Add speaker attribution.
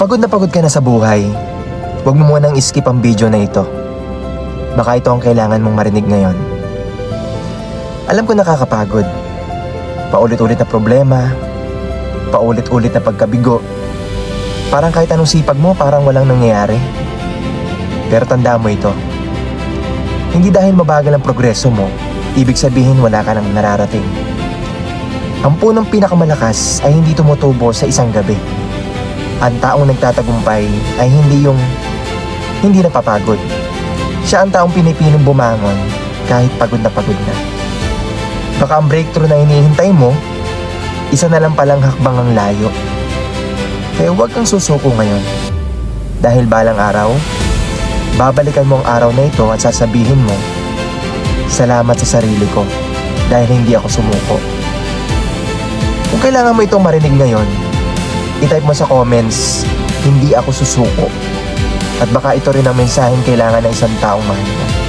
Speaker 1: pagod ka na sa buhay, huwag mo munang skip ang video na ito. Baka ito ang kailangan mong marinig ngayon. Alam ko nakakapagod. Paulit-ulit na problema, paulit-ulit na pagkabigo. Parang kahit anong sipag mo, parang walang nangyayari. Pero tanda mo ito. Hindi dahil mabagal ang progreso mo, ibig sabihin wala ka nang nararating. Ang punong pinakamalakas ay hindi tumutubo sa isang gabi. Ang taong nagtatagumpay ay hindi napapagod. Siya ang taong pinipiling bumangon kahit pagod na. Baka ang breakthrough na hinihintay mo, isa na lang palang hakbang ang layo. Kaya huwag kang susuko ngayon. Dahil balang araw, babalikan mo ang araw na ito at sasabihin mo, salamat sa sarili ko dahil hindi ako sumuko. Kung kailangan mo itong marinig ngayon, i-type mo sa comments, hindi ako susuko. At baka ito rin ang mensaheng kailangan ng isang taong mahal mo.